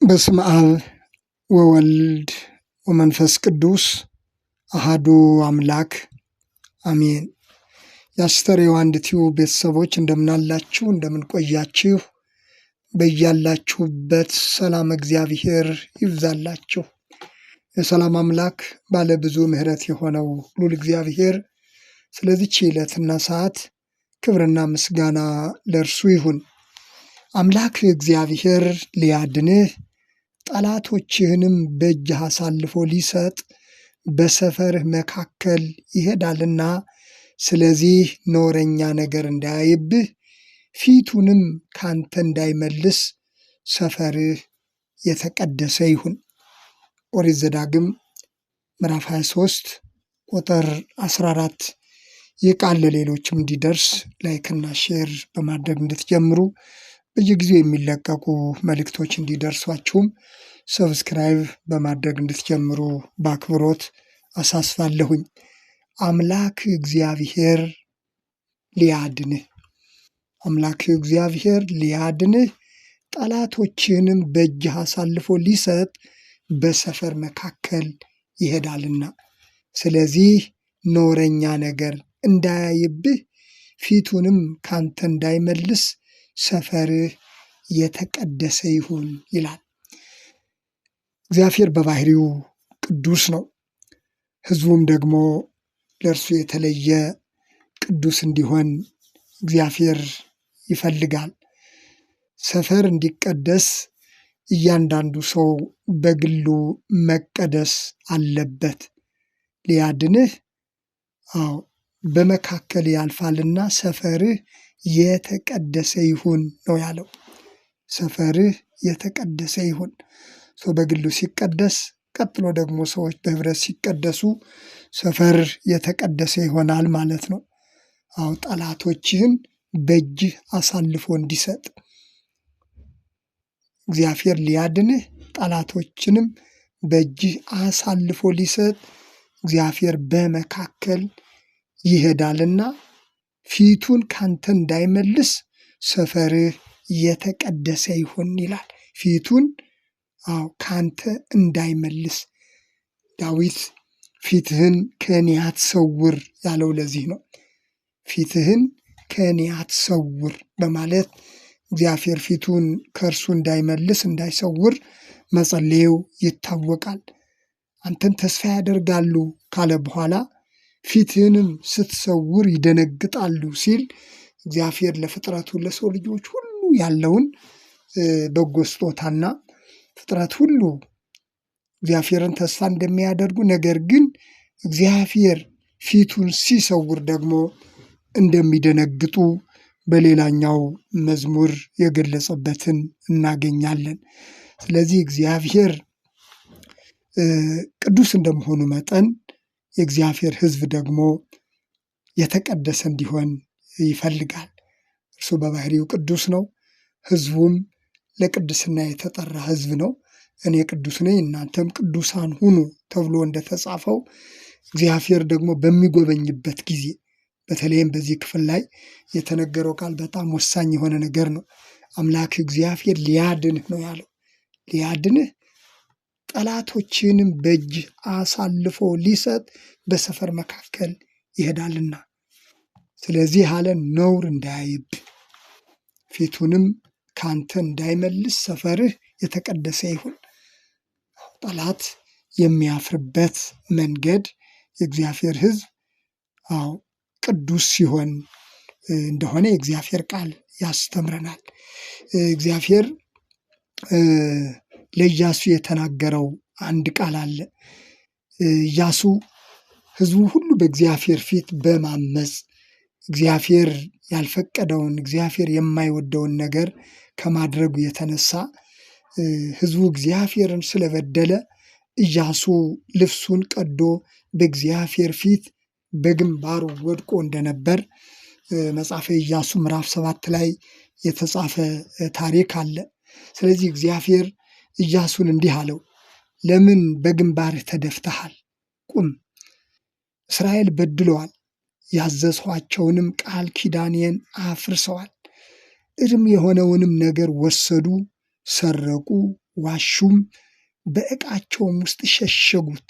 በስመ አብ ወወልድ ወመንፈስ ቅዱስ አሐዱ አምላክ አሜን። የአስተርእዮ አንድ ቲዩብ ቤተሰቦች እንደምናላችሁ እንደምንቆያችሁ፣ በያላችሁበት ሰላም እግዚአብሔር ይብዛላችሁ። የሰላም አምላክ ባለ ብዙ ምሕረት የሆነው ልዑል እግዚአብሔር ስለዚህች ዕለትና ሰዓት ክብርና ምስጋና ለእርሱ ይሁን። አምላክ እግዚአብሔር ሊያድንህ ጠላቶችህንም በእጅህ አሳልፎ ሊሰጥ በሰፈርህ መካከል ይሄዳልና፣ ስለዚህ ነውረኛ ነገር እንዳያይብህ ፊቱንም ካንተ እንዳይመልስ ሰፈርህ የተቀደሰ ይሁን። ኦሪት ዘዳግም ምዕራፍ 23 ቁጥር 14። ይህ ቃል ለሌሎችም እንዲደርስ ላይክና ሼር በማድረግ እንድትጀምሩ፣ በየጊዜው የሚለቀቁ መልእክቶች እንዲደርሷችሁም ሰብስክራይብ በማድረግ እንድትጀምሩ በአክብሮት አሳስባለሁኝ። አምላክ እግዚአብሔር ሊያድንህ ጠላቶችህንም በእጅህ አሳልፎ ሊሰጥ በሰፈር መካከል ይሄዳልና፣ ስለዚህ ነውረኛ ነገር እንዳያይብህ ፊቱንም ካንተ እንዳይመልስ ሰፈርህ የተቀደሰ ይሁን ይላል። እግዚአብሔር በባህሪው ቅዱስ ነው። ሕዝቡም ደግሞ ለእርሱ የተለየ ቅዱስ እንዲሆን እግዚአብሔር ይፈልጋል። ሰፈር እንዲቀደስ እያንዳንዱ ሰው በግሉ መቀደስ አለበት። ሊያድንህ በመካከል ያልፋልና ሰፈርህ የተቀደሰ ይሁን ነው ያለው። ሰፈርህ የተቀደሰ ይሁን። ሰው በግሉ ሲቀደስ፣ ቀጥሎ ደግሞ ሰዎች በህብረት ሲቀደሱ ሰፈር የተቀደሰ ይሆናል ማለት ነው። ጠላቶችህን በእጅህ አሳልፎ እንዲሰጥ እግዚአብሔር ሊያድንህ ጠላቶችንም በእጅህ አሳልፎ ሊሰጥ እግዚአብሔር በመካከል ይሄዳልና፣ ፊቱን ካንተ እንዳይመልስ ሰፈርህ የተቀደሰ ይሁን ይላል። ፊቱን ካንተ እንዳይመልስ። ዳዊት ፊትህን ከእኔ አትሰውር ያለው ለዚህ ነው። ፊትህን ከእኔ አትሰውር በማለት እግዚአብሔር ፊቱን ከእርሱ እንዳይመልስ እንዳይሰውር መጸለዩ ይታወቃል። አንተን ተስፋ ያደርጋሉ ካለ በኋላ ፊትህንም ስትሰውር ይደነግጣሉ ሲል እግዚአብሔር ለፍጥረቱ ለሰው ልጆች ሁሉ ያለውን በጎ ስጦታና ፍጥረት ሁሉ እግዚአብሔርን ተስፋ እንደሚያደርጉ፣ ነገር ግን እግዚአብሔር ፊቱን ሲሰውር ደግሞ እንደሚደነግጡ በሌላኛው መዝሙር የገለጸበትን እናገኛለን። ስለዚህ እግዚአብሔር ቅዱስ እንደመሆኑ መጠን የእግዚአብሔር ሕዝብ ደግሞ የተቀደሰ እንዲሆን ይፈልጋል። እርሱ በባህሪው ቅዱስ ነው። ሕዝቡም ለቅድስና የተጠራ ሕዝብ ነው። እኔ ቅዱስ ነኝ እናንተም ቅዱሳን ሁኑ ተብሎ እንደተጻፈው እግዚአብሔር ደግሞ በሚጎበኝበት ጊዜ፣ በተለይም በዚህ ክፍል ላይ የተነገረው ቃል በጣም ወሳኝ የሆነ ነገር ነው። አምላክ እግዚአብሔር ሊያድንህ ነው ያለው። ሊያድንህ ጠላቶችንም በእጅ አሳልፎ ሊሰጥ በሰፈር መካከል ይሄዳልና፣ ስለዚህ አለ ነውር እንዳያይብህ ፊቱንም ካንተ እንዳይመልስ ሰፈርህ የተቀደሰ ይሁን። ጠላት የሚያፍርበት መንገድ የእግዚአብሔር ሕዝብ ቅዱስ ሲሆን እንደሆነ የእግዚአብሔር ቃል ያስተምረናል። እግዚአብሔር ለኢያሱ የተናገረው አንድ ቃል አለ። ኢያሱ ሕዝቡ ሁሉ በእግዚአብሔር ፊት በማመፅ እግዚአብሔር ያልፈቀደውን እግዚአብሔር የማይወደውን ነገር ከማድረጉ የተነሳ ሕዝቡ እግዚአብሔርን ስለበደለ ኢያሱ ልብሱን ቀዶ በእግዚአብሔር ፊት በግንባሩ ወድቆ እንደነበር መጽሐፈ ኢያሱ ምዕራፍ 7 ላይ የተጻፈ ታሪክ አለ። ስለዚህ እግዚአብሔር ኢያሱን እንዲህ አለው፣ ለምን በግንባርህ ተደፍተሃል? ቁም፣ እስራኤል በድለዋል፣ ያዘዝኋቸውንም ቃል ኪዳኔን አፍርሰዋል፣ እርም የሆነውንም ነገር ወሰዱ፣ ሰረቁ፣ ዋሹም፣ በዕቃቸውም ውስጥ ሸሸጉት።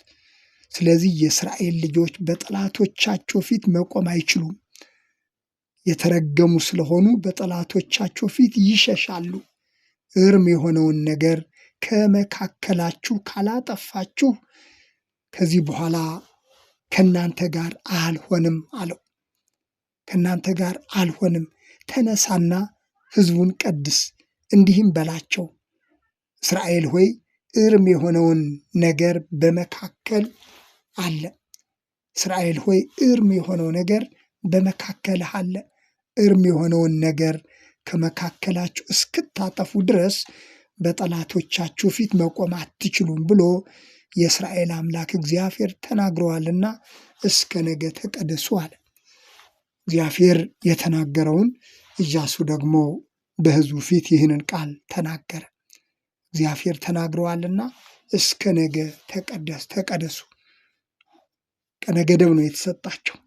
ስለዚህ የእስራኤል ልጆች በጠላቶቻቸው ፊት መቆም አይችሉም። የተረገሙ ስለሆኑ በጠላቶቻቸው ፊት ይሸሻሉ። እርም የሆነውን ነገር ከመካከላችሁ ካላጠፋችሁ ከዚህ በኋላ ከእናንተ ጋር አልሆንም አለው። ከእናንተ ጋር አልሆንም፣ ተነሳና ሕዝቡን ቀድስ፣ እንዲህም በላቸው፣ እስራኤል ሆይ እርም የሆነውን ነገር በመካከል አለ። እስራኤል ሆይ እርም የሆነው ነገር በመካከልህ አለ። እርም የሆነውን ነገር ከመካከላችሁ እስክታጠፉ ድረስ በጠላቶቻችሁ ፊት መቆም አትችሉም ብሎ የእስራኤል አምላክ እግዚአብሔር ተናግረዋልና እስከ ነገ ተቀደሱ አለ። እግዚአብሔር የተናገረውን ኢያሱ ደግሞ በሕዝቡ ፊት ይህንን ቃል ተናገረ። እግዚአብሔር ተናግረዋልና እስከ ነገ ተቀደሱ። ቀነ ገደብ ነው የተሰጣቸው።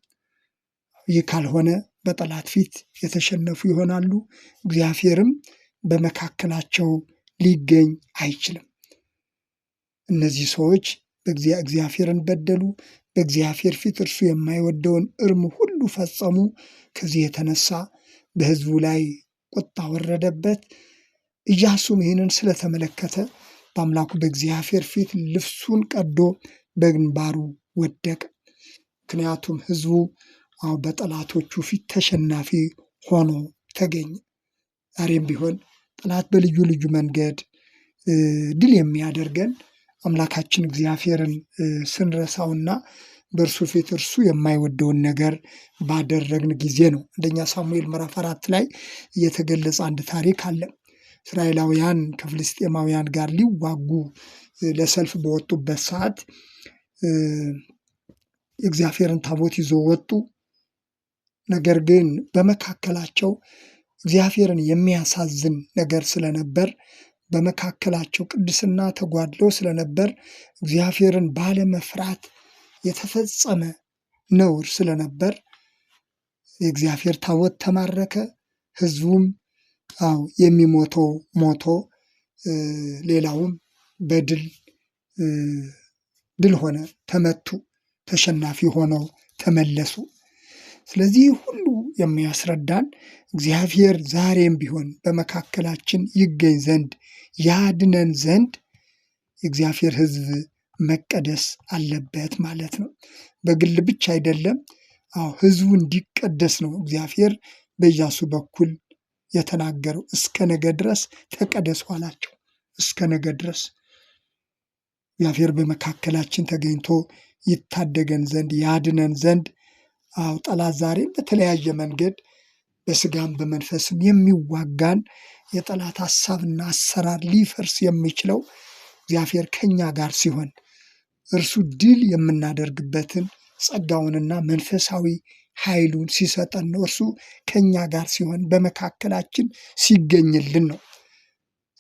ይህ ካልሆነ በጠላት ፊት የተሸነፉ ይሆናሉ። እግዚአብሔርም በመካከላቸው ሊገኝ አይችልም። እነዚህ ሰዎች እግዚአብሔርን በደሉ፣ በእግዚአብሔር ፊት እርሱ የማይወደውን እርም ሁሉ ፈጸሙ። ከዚህ የተነሳ በሕዝቡ ላይ ቁጣ ወረደበት። ኢያሱም ይህንን ስለተመለከተ በአምላኩ በእግዚአብሔር ፊት ልብሱን ቀዶ በግንባሩ ወደቀ። ምክንያቱም ሕዝቡ በጠላቶቹ ፊት ተሸናፊ ሆኖ ተገኘ። ዛሬም ቢሆን ጠላት በልዩ ልዩ መንገድ ድል የሚያደርገን አምላካችን እግዚአብሔርን ስንረሳውና በእርሱ ፊት እርሱ የማይወደውን ነገር ባደረግን ጊዜ ነው። አንደኛ ሳሙኤል ምዕራፍ 4 ላይ የተገለጸ አንድ ታሪክ አለ። እስራኤላውያን ከፍልስጤማውያን ጋር ሊዋጉ ለሰልፍ በወጡበት ሰዓት የእግዚአብሔርን ታቦት ይዞ ወጡ። ነገር ግን በመካከላቸው እግዚአብሔርን የሚያሳዝን ነገር ስለነበር፣ በመካከላቸው ቅድስና ተጓድሎ ስለነበር፣ እግዚአብሔርን ባለመፍራት የተፈጸመ ነውር ስለነበር የእግዚአብሔር ታቦት ተማረከ። ሕዝቡም የሚሞተው ሞቶ ሌላውም ድል ሆነ፣ ተመቱ፣ ተሸናፊ ሆነው ተመለሱ። ስለዚህ ሁሉ የሚያስረዳን እግዚአብሔር ዛሬም ቢሆን በመካከላችን ይገኝ ዘንድ ያድነን ዘንድ የእግዚአብሔር ሕዝብ መቀደስ አለበት ማለት ነው። በግል ብቻ አይደለም፣ ሕዝቡ እንዲቀደስ ነው እግዚአብሔር በኢያሱ በኩል የተናገረው። እስከ ነገ ድረስ ተቀደሱ አላቸው። እስከ ነገ ድረስ እግዚአብሔር በመካከላችን ተገኝቶ ይታደገን ዘንድ ያድነን ዘንድ ጠላት ዛሬም በተለያየ መንገድ በስጋም በመንፈስም የሚዋጋን የጠላት ሐሳብና አሰራር ሊፈርስ የሚችለው እግዚአብሔር ከኛ ጋር ሲሆን እርሱ ድል የምናደርግበትን ጸጋውንና መንፈሳዊ ኃይሉን ሲሰጠን ነው። እርሱ ከኛ ጋር ሲሆን በመካከላችን ሲገኝልን ነው።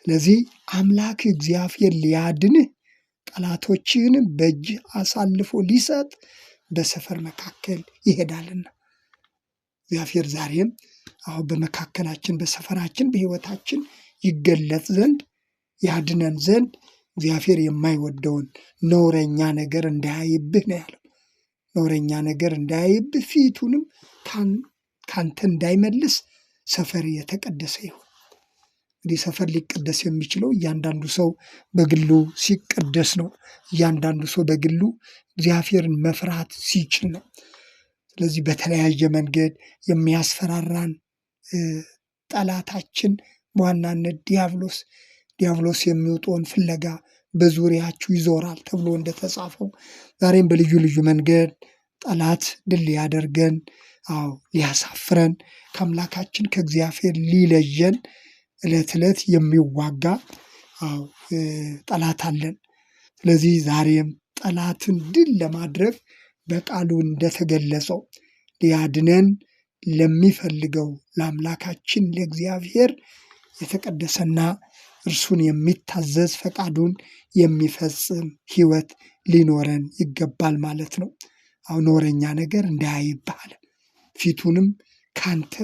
ስለዚህ አምላክ እግዚአብሔር ሊያድንህ ጠላቶችህንም በእጅህ አሳልፎ ሊሰጥ በሰፈር መካከል ይሄዳልና እግዚአብሔር ዛሬም በመካከላችን በሰፈራችን በሕይወታችን ይገለጥ ዘንድ ያድነን ዘንድ እግዚአብሔር የማይወደውን ነውረኛ ነገር እንዳያይብህ ነው ያለው። ነውረኛ ነገር እንዳያይብህ፣ ፊቱንም ካንተ እንዳይመልስ ሰፈር የተቀደሰ ይሁን። እንግዲህ ሰፈር ሊቀደስ የሚችለው እያንዳንዱ ሰው በግሉ ሲቀደስ ነው። እያንዳንዱ ሰው በግሉ እግዚአብሔርን መፍራት ሲችል ነው። ስለዚህ በተለያየ መንገድ የሚያስፈራራን ጠላታችን በዋናነት ዲያብሎስ የሚውጠውን ፍለጋ በዙሪያችሁ ይዞራል ተብሎ እንደተጻፈው ዛሬም በልዩ ልዩ መንገድ ጠላት ድል ሊያደርገን ሊያሳፍረን ከአምላካችን ከእግዚአብሔር ሊለየን ዕለት ዕለት የሚዋጋ ጠላት አለን። ስለዚህ ዛሬም ጠላትን ድል ለማድረግ በቃሉ እንደተገለጸው ሊያድነን ለሚፈልገው ለአምላካችን ለእግዚአብሔር የተቀደሰና እርሱን የሚታዘዝ ፈቃዱን የሚፈጽም ሕይወት ሊኖረን ይገባል ማለት ነው። ነውረኛ ነገር እንዳያይብህ፣ ፊቱንም ካንተ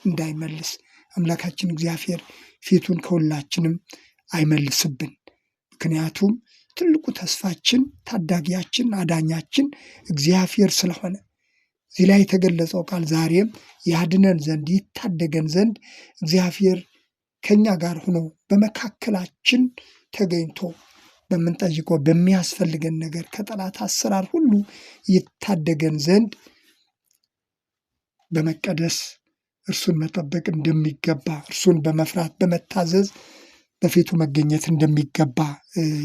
እንዳይመልስ አምላካችን እግዚአብሔር ፊቱን ከሁላችንም አይመልስብን። ምክንያቱም ትልቁ ተስፋችን፣ ታዳጊያችን፣ አዳኛችን እግዚአብሔር ስለሆነ እዚህ ላይ የተገለጸው ቃል ዛሬም ያድነን ዘንድ ይታደገን ዘንድ እግዚአብሔር ከኛ ጋር ሆኖ በመካከላችን ተገኝቶ በምንጠይቀው በሚያስፈልገን ነገር ከጠላት አሰራር ሁሉ ይታደገን ዘንድ በመቀደስ እርሱን መጠበቅ እንደሚገባ፣ እርሱን በመፍራት በመታዘዝ በፊቱ መገኘት እንደሚገባ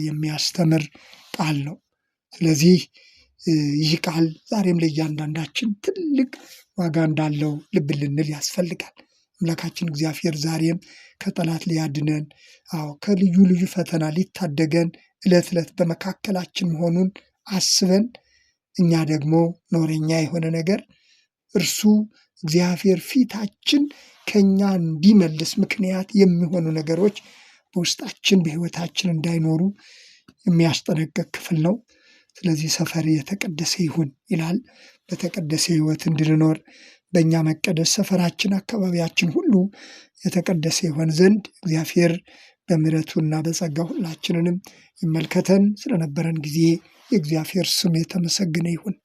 የሚያስተምር ቃል ነው። ስለዚህ ይህ ቃል ዛሬም ለእያንዳንዳችን ትልቅ ዋጋ እንዳለው ልብ ልንል ያስፈልጋል። አምላካችን እግዚአብሔር ዛሬም ከጠላት ሊያድነን፣ ከልዩ ልዩ ፈተና ሊታደገን ዕለት ዕለት በመካከላችን መሆኑን አስበን እኛ ደግሞ ኖረኛ የሆነ ነገር እርሱ እግዚአብሔር ፊታችን ከኛ እንዲመልስ ምክንያት የሚሆኑ ነገሮች በውስጣችን በሕይወታችን እንዳይኖሩ የሚያስጠነቅቅ ክፍል ነው። ስለዚህ ሰፈር የተቀደሰ ይሁን ይላል። በተቀደሰ ሕይወት እንድንኖር በእኛ መቀደስ ሰፈራችን፣ አካባቢያችን ሁሉ የተቀደሰ ይሆን ዘንድ እግዚአብሔር በምሕረቱና በጸጋ ሁላችንንም ይመልከተን። ስለነበረን ጊዜ የእግዚአብሔር ስም የተመሰገነ ይሁን።